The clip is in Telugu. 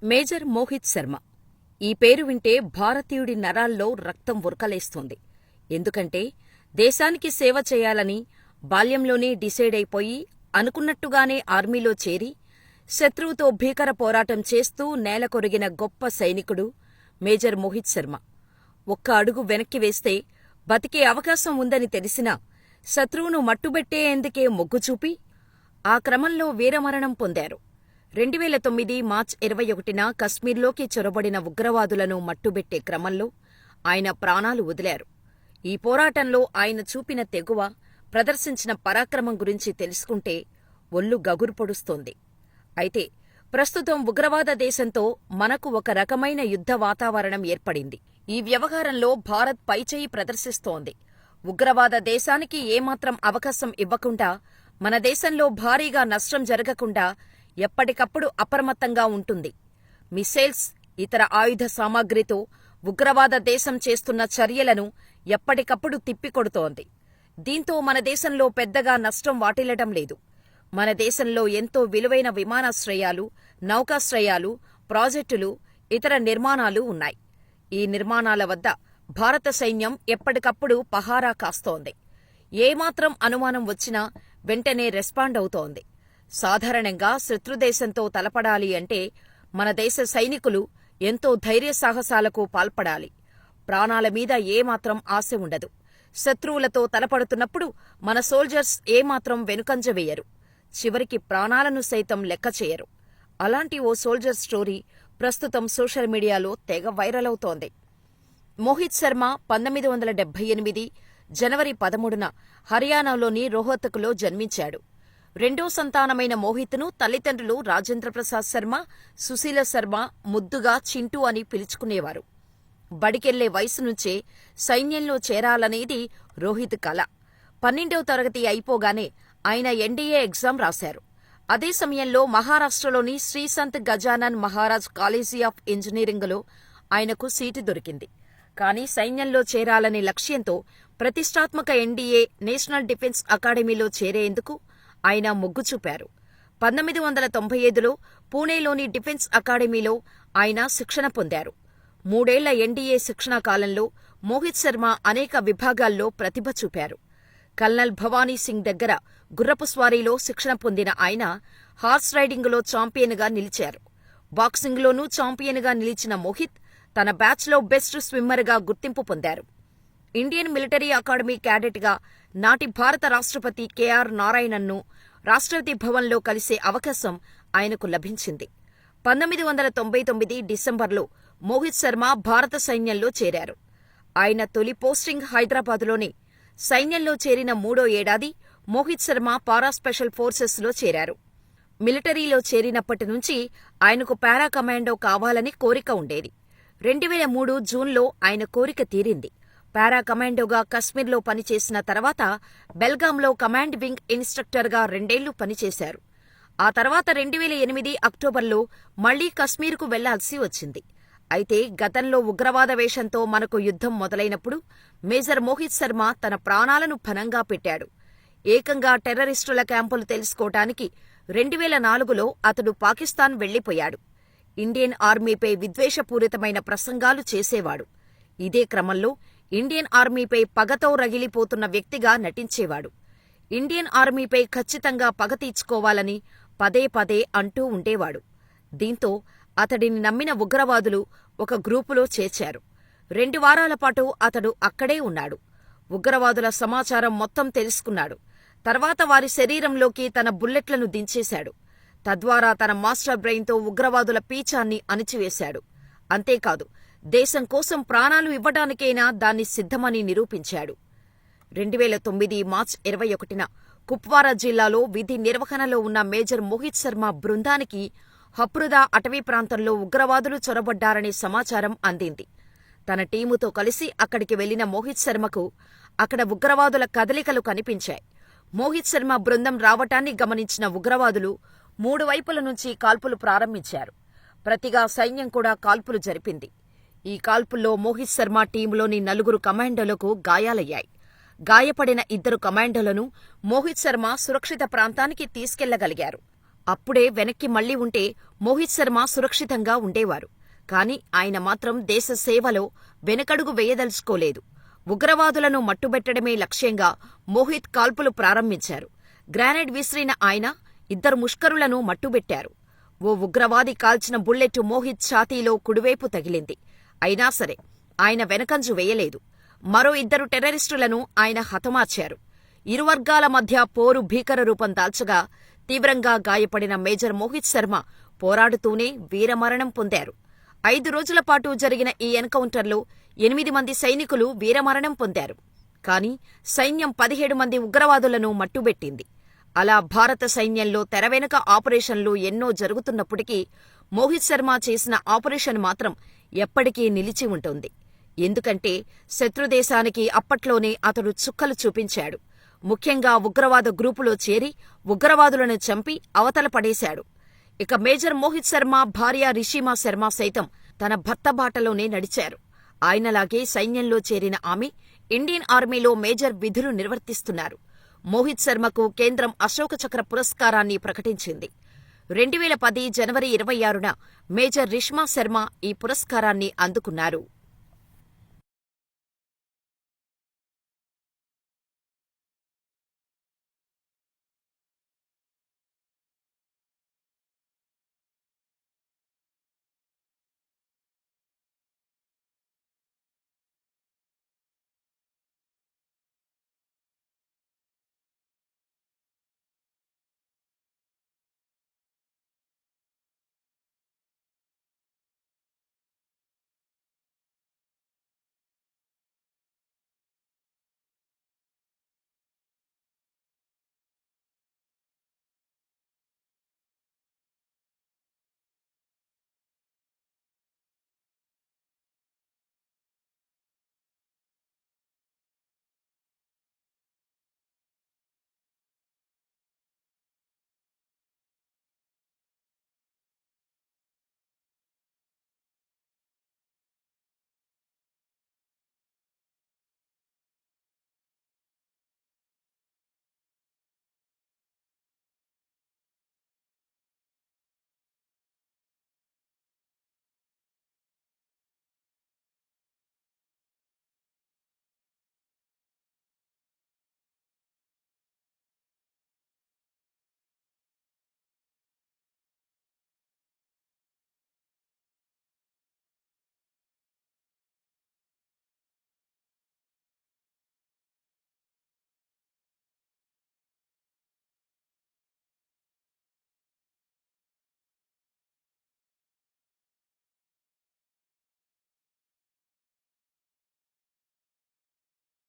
మేజర్ మోహిత్ శర్మ. ఈ పేరు వింటే భారతీయుడి నరాల్లో రక్తం ఉరకలేస్తోంది. ఎందుకంటే దేశానికి సేవ చేయాలని బాల్యంలోనే డిసైడ్ అయిపోయి అనుకున్నట్టుగానే ఆర్మీలో చేరి శత్రువుతో భీకర పోరాటం చేస్తూ నేలకొరిగిన గొప్ప సైనికుడు మేజర్ మోహిత్ శర్మ. ఒక్క అడుగు వెనక్కి వేస్తే బతికే అవకాశం ఉందని తెలిసినా శత్రువును మట్టుబెట్టేందుకే మొగ్గు చూపి ఆ క్రమంలో వీరమరణం పొందారు. 2009 మార్చి 21న కశ్మీర్లోకి చొరబడిన ఉగ్రవాదులను మట్టుబెట్టే క్రమంలో ఆయన ప్రాణాలు వదిలారు. ఈ పోరాటంలో ఆయన చూపిన తెగువ, ప్రదర్శించిన పరాక్రమం గురించి తెలుసుకుంటే ఒళ్ళు గగురు పొడుస్తోంది. అయితే ప్రస్తుతం ఉగ్రవాద దేశంతో మనకు ఒక రకమైన యుద్ధ వాతావరణం ఏర్పడింది. ఈ వ్యవహారంలో భారత్ పైచేయి ప్రదర్శిస్తోంది. ఉగ్రవాద దేశానికి ఏమాత్రం అవకాశం ఇవ్వకుండా, మన దేశంలో భారీగా నష్టం జరగకుండా ఎప్పటికప్పుడు అప్రమత్తంగా ఉంటుంది. మిస్సైల్స్, ఇతర ఆయుధ సామాగ్రితో ఉగ్రవాద దేశం చేస్తున్న చర్యలను ఎప్పటికప్పుడు తిప్పికొడుతోంది. దీంతో మన దేశంలో పెద్దగా నష్టం వాటిల్లటం లేదు. మన దేశంలో ఎంతో విలువైన విమానాశ్రయాలు, నౌకాశ్రయాలు, ప్రాజెక్టులు, ఇతర నిర్మాణాలు ఉన్నాయి. ఈ నిర్మాణాల వద్ద భారత సైన్యం ఎప్పటికప్పుడు పహారా కాస్తోంది. ఏమాత్రం అనుమానం వచ్చినా వెంటనే రెస్పాండ్ అవుతోంది. సాధారణంగా శత్రుదేశంతో తలపడాలి అంటే మన దేశ సైనికులు ఎంతో ధైర్యసాహసాలకు పాల్పడాలి. ప్రాణాల మీద ఏమాత్రం ఆశ ఉండదు. శత్రువులతో తలపడుతున్నప్పుడు మన సోల్జర్స్ ఏమాత్రం వెనుకంజ వేయరు. చివరికి ప్రాణాలను సైతం లెక్కచేయరు. అలాంటి ఓ సోల్జర్ స్టోరీ ప్రస్తుతం సోషల్ మీడియాలో తెగ వైరల్ అవుతోంది. మోహిత్ శర్మ 1978 జనవరి 13న హర్యానాలోని రోహ్తక్లో జన్మించాడు. రెండో సంతానమైన మోహిత్ను తల్లిదండ్రులు రాజేంద్రప్రసాద్ శర్మ, సుశీల శర్మ ముద్దుగా చింటూ అని పిలుచుకునేవారు. బడికెళ్లే వయసు నుంచే సైన్యంలో చేరాలనేది రోహిత్ కల. 12వ తరగతి అయిపోగానే ఆయన ఎన్డీఏ ఎగ్జామ్ రాశారు. అదే సమయంలో మహారాష్ట్రలోని శ్రీ సంత్ గజానన్ మహారాజ్ కాలేజీ ఆఫ్ ఇంజనీరింగ్లో ఆయనకు సీటు దొరికింది. కానీ సైన్యంలో చేరాలనే లక్ష్యంతో ప్రతిష్టాత్మక ఎన్డీఏ నేషనల్ డిఫెన్స్ అకాడమీలో చేరేందుకు ఆయన మొగ్గు చూపారు. 1995లో పూణేలోని డిఫెన్స్ అకాడమీలో ఆయన శిక్షణ పొందారు. 3 ఏళ్ల ఎన్డీఏ శిక్షణా కాలంలో మోహిత్ శర్మ అనేక విభాగాల్లో ప్రతిభ చూపారు. కల్నల్ భవానీ సింగ్ దగ్గర గుర్రపు స్వారీలో శిక్షణ పొందిన ఆయన హార్స్ రైడింగులో ఛాంపియన్గా నిలిచారు. బాక్సింగ్లోనూ ఛాంపియన్గా నిలిచిన మోహిత్ తన బ్యాచ్లో బెస్ట్ స్విమ్మర్గా గుర్తింపు పొందారు. ఇండియన్ మిలిటరీ అకాడమీ క్యాడెట్గా నాటి భారత రాష్ట్రపతి కెఆర్ నారాయణన్ను రాష్ట్రపతి భవన్లో కలిసే అవకాశం ఆయనకు లభించింది. 1999 డిసెంబర్లో మోహిత్ శర్మ భారత సైన్యంలో చేరారు. ఆయన తొలి పోస్టింగ్ హైదరాబాదులోనే. సైన్యంలో చేరిన 3వ ఏడాది మోహిత్ శర్మ పారా స్పెషల్ ఫోర్సెస్లో చేరారు. మిలిటరీలో చేరినప్పటి నుంచి ఆయనకు పారా కమాండో కావాలని కోరిక ఉండేది. 2003 జూన్లో ఆయన కోరిక తీరింది. పారా కమాండోగా కశ్మీర్లో పనిచేసిన తర్వాత బెల్గాంలో కమాండ్ వింగ్ ఇన్స్ట్రక్టర్గా 2 ఏళ్లు పనిచేశారు. ఆ తర్వాత 2008 అక్టోబర్లో మళ్లీ కశ్మీర్కు వెళ్లాల్సి వచ్చింది. అయితే గతంలో ఉగ్రవాద వేషంతో మనకు యుద్ధం మొదలైనప్పుడు మేజర్ మోహిత్ శర్మ తన ప్రాణాలను పణంగా పెట్టాడు. ఏకంగా టెర్రరిస్టుల క్యాంపులు తెలుసుకోవటానికి 2004లో అతడు పాకిస్తాన్ వెళ్లిపోయాడు. ఇండియన్ ఆర్మీపై విద్వేషపూరితమైన ప్రసంగాలు చేసేవాడు. ఇదే క్రమంలో ఇండియన్ ఆర్మీపై పగతో రగిలిపోతున్న వ్యక్తిగా నటించేవాడు. ఇండియన్ ఆర్మీపై ఖచ్చితంగా పగ తీర్చుకోవాలని పదే పదే అంటూ ఉండేవాడు. దీంతో అతడిని నమ్మిన ఉగ్రవాదులు ఒక గ్రూపులో చేర్చారు. 2 వారాల పాటు అతడు అక్కడే ఉన్నాడు. ఉగ్రవాదుల సమాచారం మొత్తం తెలుసుకున్నాడు. తర్వాత వారి శరీరంలోకి తన బుల్లెట్లను దించేశాడు. తద్వారా తన మాస్టర్ బ్రెయిన్తో ఉగ్రవాదుల పీచాన్ని అణిచివేశాడు. అంతేకాదు, దేశం కోసం ప్రాణాలు ఇవ్వడానికైనా దాన్ని సిద్ధమని నిరూపించాడు. 2009 మార్చి 21న కుప్వారా జిల్లాలో విధి నిర్వహణలో ఉన్న మేజర్ మోహిత్ శర్మ బృందానికి హప్రుదా అటవీ ప్రాంతంలో ఉగ్రవాదులు చొరబడ్డారనే సమాచారం అందింది. తన టీముతో కలిసి అక్కడికి వెళ్లిన మోహిత్ శర్మకు అక్కడ ఉగ్రవాదుల కదలికలు కనిపించాయి. మోహిత్ శర్మ బృందం రావటాన్ని గమనించిన ఉగ్రవాదులు 3 వైపుల నుంచి కాల్పులు ప్రారంభించారు. ప్రతిగా సైన్యం కూడా కాల్పులు జరిపింది. ఈ కాల్పుల్లో మోహిత్ శర్మ టీంలోని 4 కమాండోలకు గాయాలయ్యాయి. గాయపడిన 2 కమాండోలను మోహిత్ శర్మ సురక్షిత ప్రాంతానికి తీసుకెళ్లగలిగారు. అప్పుడే వెనక్కి మళ్లీ ఉంటే మోహిత్ శర్మ సురక్షితంగా ఉండేవారు. కాని ఆయన మాత్రం దేశ సేవలో వెనకడుగు వేయదలుచుకోలేదు. ఉగ్రవాదులను మట్టుబెట్టడమే లక్ష్యంగా మోహిత్ కాల్పులు ప్రారంభించారు. గ్రానైడ్ విసిరిన ఆయన 2 ముష్కరులను మట్టుబెట్టారు. ఓ ఉగ్రవాది కాల్చిన బుల్లెట్ మోహిత్ ఛాతీలో కుడివైపు తగిలింది. అయినా సరే ఆయన వెనకంజు వేయలేదు. మరో 2 టెర్రరిస్టులను ఆయన హతమార్చారు. ఇరు వర్గాల మధ్య పోరు భీకర రూపం దాల్చగా తీవ్రంగా గాయపడిన మేజర్ మోహిత్ శర్మ పోరాడుతూనే వీరమరణం పొందారు. 5 రోజుల పాటు జరిగిన ఈ ఎన్కౌంటర్లో 8 మంది సైనికులు వీరమరణం పొందారు. కాని సైన్యం 17 మంది ఉగ్రవాదులను మట్టుబెట్టింది. అలా భారత సైన్యంలో తెరవెనుక ఆపరేషన్లు ఎన్నో జరుగుతున్నప్పటికీ మోహిత్ శర్మ చేసిన ఆపరేషన్ మాత్రం ఎప్పటికీ నిలిచి ఉంటుంది. ఎందుకంటే శత్రుదేశానికి అప్పట్లోనే అతడు చుక్కలు చూపించాడు. ముఖ్యంగా ఉగ్రవాద గ్రూపులో చేరి ఉగ్రవాదులను చంపి అవతల పడేశాడు. ఇక మేజర్ మోహిత్ శర్మ భార్య రిషిమా శర్మ సైతం తన భర్త బాటలోనే నడిచారు. ఆయనలాగే సైన్యంలో చేరిన ఆమె ఇండియన్ ఆర్మీలో మేజర్ విధులు నిర్వర్తిస్తున్నారు. మోహిత్ శర్మకు కేంద్రం అశోక చక్ర పురస్కారాన్ని ప్రకటించింది. 2010 జనవరి 26న మేజర్ రిష్మా శర్మ ఈ పురస్కారాన్ని అందుకున్నారు.